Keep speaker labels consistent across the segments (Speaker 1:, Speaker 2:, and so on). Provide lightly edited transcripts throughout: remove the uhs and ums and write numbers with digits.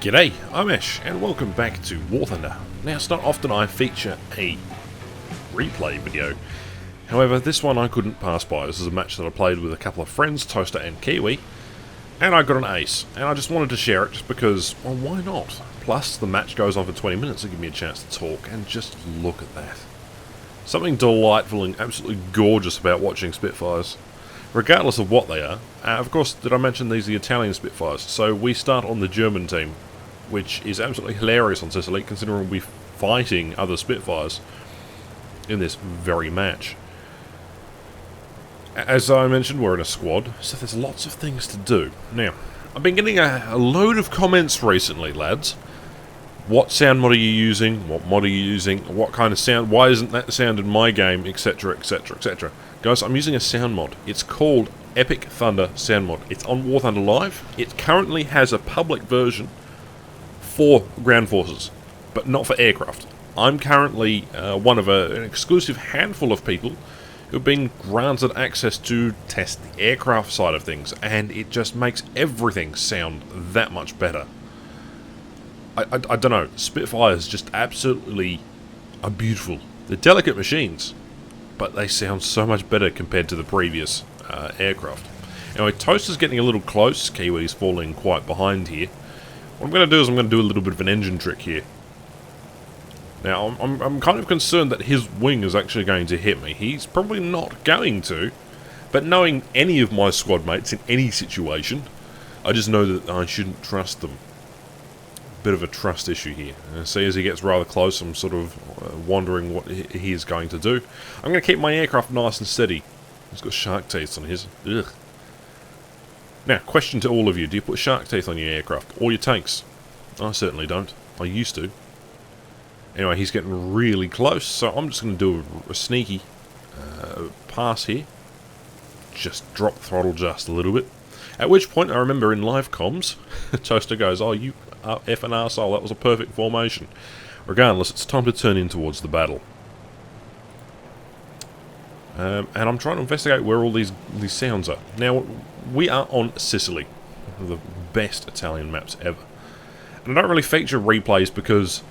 Speaker 1: G'day, I'm Ash, and welcome back to Warthunder. Now, it's not often I feature a replay video. However, this one I couldn't pass by. This is a match that I played with a couple of friends, Toaster and Kiwi, and I got an ace. And I just wanted to share it just because, well, why not? Plus, the match goes on for 20 minutes to give me a chance to talk, and just look at that. Something delightful and absolutely gorgeous about watching Spitfires, regardless of what they are. Of course, did I mention these are the Italian Spitfires? So we start on the German team, which is absolutely hilarious on Sicily, considering we're fighting other Spitfires in this very match. As I mentioned, we're in a squad, so there's lots of things to do. Now, I've been getting a load of comments recently, lads. What sound mod are you using? What mod are you using? What kind of sound? Why isn't that sound in my game? Etc, etc, etc. Guys, I'm using a sound mod. It's called Epic Thunder Sound Mod. It's on War Thunder Live. It currently has a public version for ground forces, but not for aircraft. I'm currently one of an exclusive handful of people who've been granted access to test the aircraft side of things, and it just makes everything sound that much better. I don't know, Spitfires just absolutely are beautiful. They're delicate machines, but they sound so much better compared to the previous aircraft. Anyway, Toaster's getting a little close, Kiwi's falling quite behind here. What I'm going to do is I'm going to do a little bit of an engine trick here. Now, I'm kind of concerned that his wing is actually going to hit me. He's probably not going to, but knowing any of my squad mates in any situation, I just know that I shouldn't trust them. Bit of a trust issue here. See, as he gets rather close, I'm sort of wondering what he is going to do. I'm going to keep my aircraft nice and steady. He's got shark teeth on his. Ugh. Now, question to all of you. Do you put shark teeth on your aircraft? Or your tanks? I certainly don't. I used to. Anyway, he's getting really close, so I'm just going to do a sneaky pass here. Just drop the throttle just a little bit. At which point, I remember in live comms, Toaster goes, "Oh, you effing arsehole, that was a perfect formation." Regardless, it's time to turn in towards the battle. And I'm trying to investigate where all these sounds are. Now, we are on Sicily, one of the best Italian maps ever. And I don't really feature replays because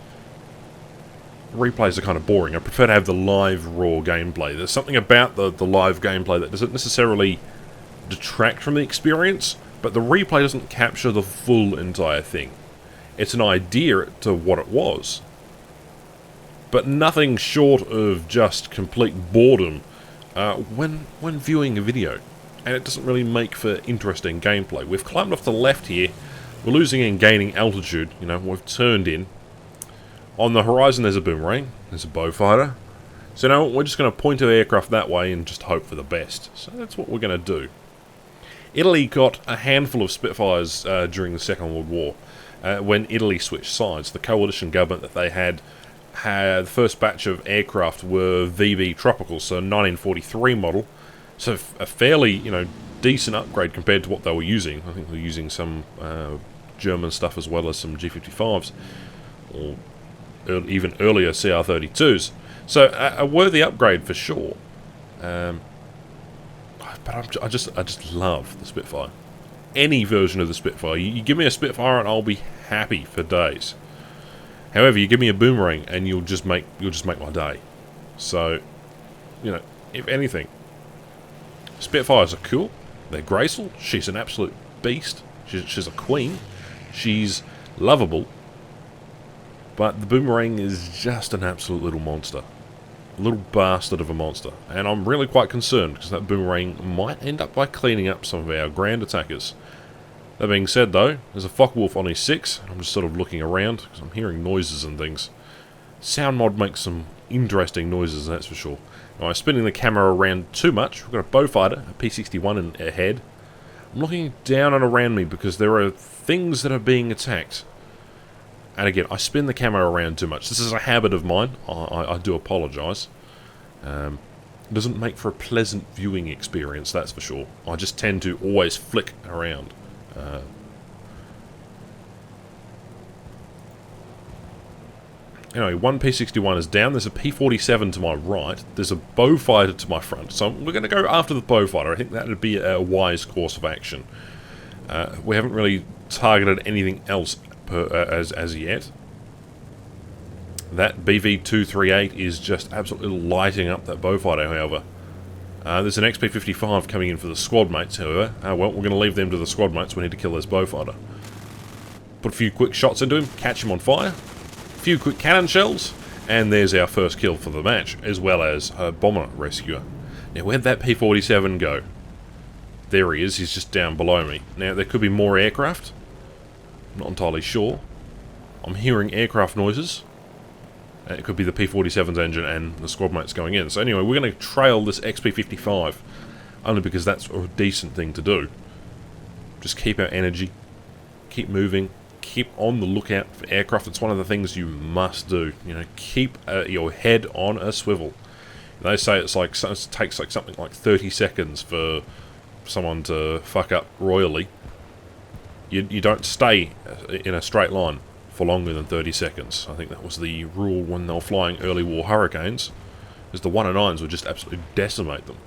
Speaker 1: replays are kind of boring. I prefer to have the live, raw gameplay. There's something about the live gameplay that doesn't necessarily detract from the experience, but the replay doesn't capture the full entire thing. It's an idea to what it was, but nothing short of just complete boredom when viewing a video, and it doesn't really make for interesting gameplay. We've climbed off to the left here. We're losing and gaining altitude. You know, we've turned in. On the horizon, there's a boomerang. There's a bowfighter. So now we're just going to point our aircraft that way and just hope for the best. So that's what we're going to do. Italy got a handful of Spitfires during the Second World War. When Italy switched sides, the coalition government that they had the first batch of aircraft were VB Tropicals, so 1943 model. So a fairly, decent upgrade compared to what they were using. I think they're using some German stuff as well as some G55s, or even earlier CR32s. So a worthy upgrade for sure. But I just love the Spitfire. Any version of the Spitfire. You give me a Spitfire and I'll be happy for days. However, you give me a boomerang and you'll just make my day. So, if anything, Spitfires are cool. They're graceful. She's an absolute beast. She's a queen. She's lovable. But the boomerang is just an absolute little monster. A little bastard of a monster. And I'm really quite concerned because that boomerang might end up by cleaning up some of our grand attackers. That being said though, there's a Focke-Wulf on his 6. I'm just sort of looking around because I'm hearing noises and things. Sound mod makes some interesting noises, that's for sure. Now, I'm spinning the camera around too much. We've got a bowfighter, a P61 ahead. I'm looking down and around me because there are things that are being attacked. And again, I spin the camera around too much. This is a habit of mine. I do apologise. It doesn't make for a pleasant viewing experience, that's for sure. I just tend to always flick around. Anyway, one P61 is down. There's a P47 to my right. There's a bowfighter to my front. So we're going to go after the bowfighter. I think that would be a wise course of action. We haven't really targeted anything else as yet. That BV238 is just absolutely lighting up that Beaufighter, however. There's an XP55 coming in for the squad mates, however. Well, we're going to leave them to the squad mates. We need to kill this Beaufighter. Put a few quick shots into him, catch him on fire. A few quick cannon shells, and there's our first kill for the match, as well as a bomber rescuer. Now, where'd that P-47 go? There he is, he's just down below me. Now, there could be more aircraft. I'm not entirely sure. I'm hearing aircraft noises. It could be the P-47's engine and the squad mates going in. So anyway, we're going to trail this XP-55, only because that's a decent thing to do. Just keep our energy, keep moving, keep on the lookout for aircraft. It's one of the things you must do. You know, keep your head on a swivel. They say it takes like something like 30 seconds for someone to fuck up royally. You don't stay in a straight line for longer than 30 seconds. I think that was the rule when they were flying early war Hurricanes, is the 109s would just absolutely decimate them.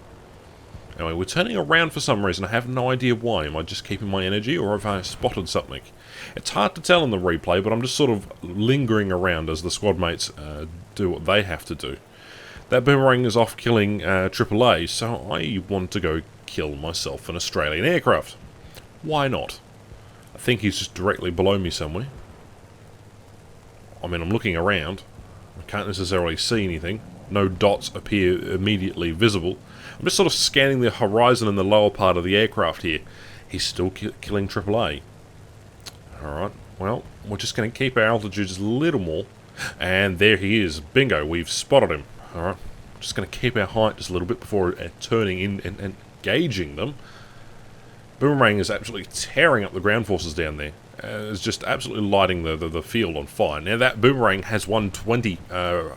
Speaker 1: Anyway, we're turning around for some reason. I have no idea why. Am I just keeping my energy, or have I spotted something? It's hard to tell in the replay, but I'm just sort of lingering around as the squad mates do what they have to do. That boomerang is off killing AAA, so I want to go kill myself an Australian aircraft. Why not? I think he's just directly below me somewhere. I mean, I'm looking around. I can't necessarily see anything. No dots appear immediately visible. I'm just sort of scanning the horizon in the lower part of the aircraft here. He's still killing AAA. Alright, well, we're just going to keep our altitude just a little more. And there he is. Bingo, we've spotted him. Alright, just going to keep our height just a little bit before turning in and engaging them. Boomerang is absolutely tearing up the ground forces down there. It's just absolutely lighting the field on fire. Now that Boomerang has 120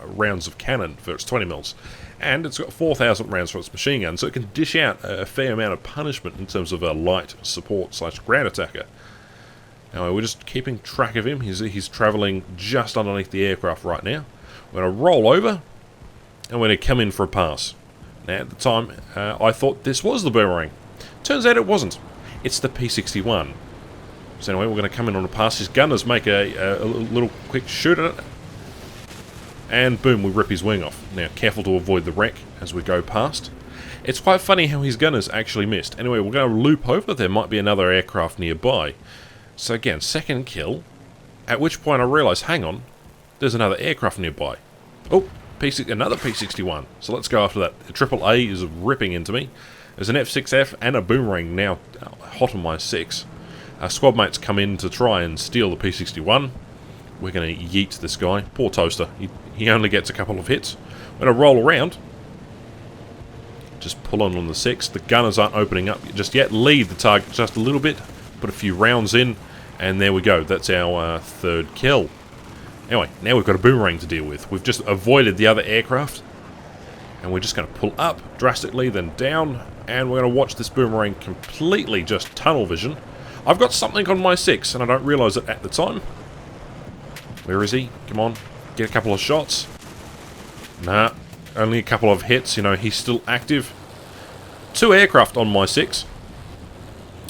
Speaker 1: rounds of cannon for its 20 mils, and it's got 4,000 rounds for its machine gun, so it can dish out a fair amount of punishment in terms of a light support / ground attacker. Now we're just keeping track of him. He's travelling just underneath the aircraft right now. We're going to roll over, and we're going to come in for a pass. Now at the time, I thought this was the Boomerang. Turns out it wasn't. It's the P-61. So anyway, we're going to come in on a pass. His gunners make a little quick shoot at it. And boom, we rip his wing off. Now, careful to avoid the wreck as we go past. It's quite funny how his gunners actually missed. Anyway, we're going to loop over. There might be another aircraft nearby. So again, second kill. At which point I realise, hang on, there's another aircraft nearby. Oh, another P-61. So let's go after that. The AAA is ripping into me. There's an F6F and a Boomerang now hot on my 6. Our squad mates come in to try and steal the P-61. We're going to yeet this guy. Poor Toaster. He only gets a couple of hits. We're going to roll around. Just pull on the 6. The gunners aren't opening up just yet. Lead the target just a little bit. Put a few rounds in. And there we go. That's our third kill. Anyway, now we've got a Boomerang to deal with. We've just avoided the other aircraft. And we're just going to pull up drastically, then down. And we're going to watch this Boomerang completely just tunnel vision. I've got something on my 6, and I don't realise it at the time. Where is he? Come on. Get a couple of shots. Nah. Only a couple of hits. You know, he's still active. 2 aircraft on my 6.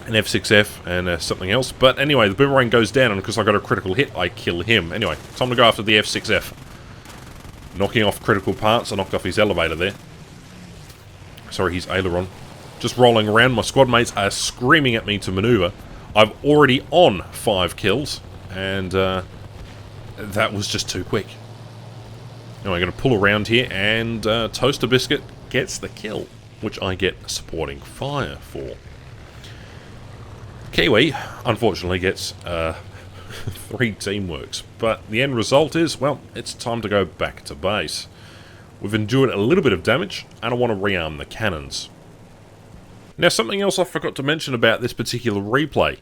Speaker 1: An F6F and something else. But anyway, the Boomerang goes down, and because I got a critical hit, I kill him. Anyway, time to go after the F6F. Knocking off critical parts. I knocked off his elevator there. Sorry, his aileron. Just rolling around. My squad mates are screaming at me to maneuver. I'm already on 5 kills, and that was just too quick. Now I'm going to pull around here, and Toaster Biscuit gets the kill, which I get supporting fire for. Kiwi, unfortunately, gets 3 teamworks, but the end result is, well, it's time to go back to base. We've endured a little bit of damage, and I want to rearm the cannons. Now, something else I forgot to mention about this particular replay.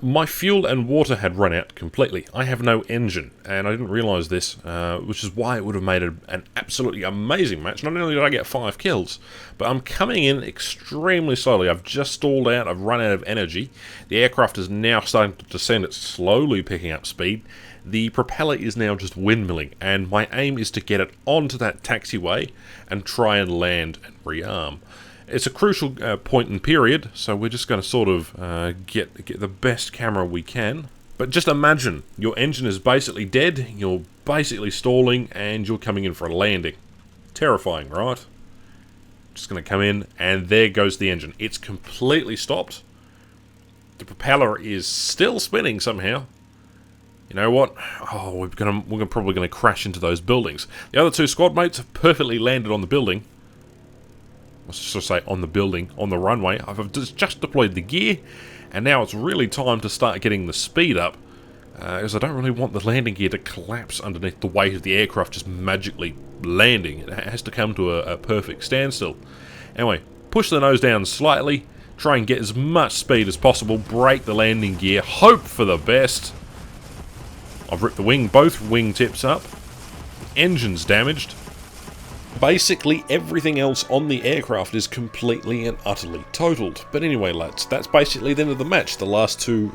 Speaker 1: My fuel and water had run out completely. I have no engine, and I didn't realise this, which is why it would have made an absolutely amazing match. Not only did I get 5 kills, but I'm coming in extremely slowly. I've just stalled out, I've run out of energy. The aircraft is now starting to descend, it's slowly picking up speed. The propeller is now just windmilling, and my aim is to get it onto that taxiway and try and land and rearm. It's a crucial point and period, so we're just going to sort of get the best camera we can. But just imagine, your engine is basically dead, you're basically stalling, and you're coming in for a landing. Terrifying, right? Just going to come in, and there goes the engine. It's completely stopped. The propeller is still spinning somehow. You know what? Oh, we're probably going to crash into those buildings. The other two squad mates have perfectly landed on the building. Let's just say on the building, on the runway. I've just deployed the gear, and now it's really time to start getting the speed up, because I don't really want the landing gear to collapse underneath the weight of the aircraft just magically landing. It has to come to a perfect standstill. Anyway, push the nose down slightly, try and get as much speed as possible, brake the landing gear, hope for the best. I've ripped the both wing tips up. Engine's damaged. Basically, everything else on the aircraft is completely and utterly totaled. But anyway, lads, that's basically the end of the match. The last two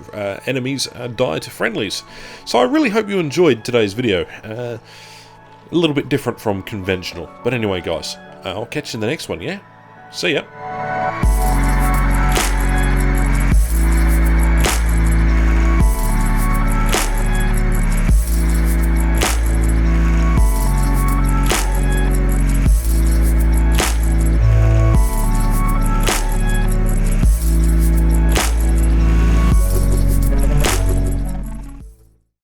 Speaker 1: enemies died to friendlies. So I really hope you enjoyed today's video. A little bit different from conventional. But anyway, guys, I'll catch you in the next one, yeah? See ya.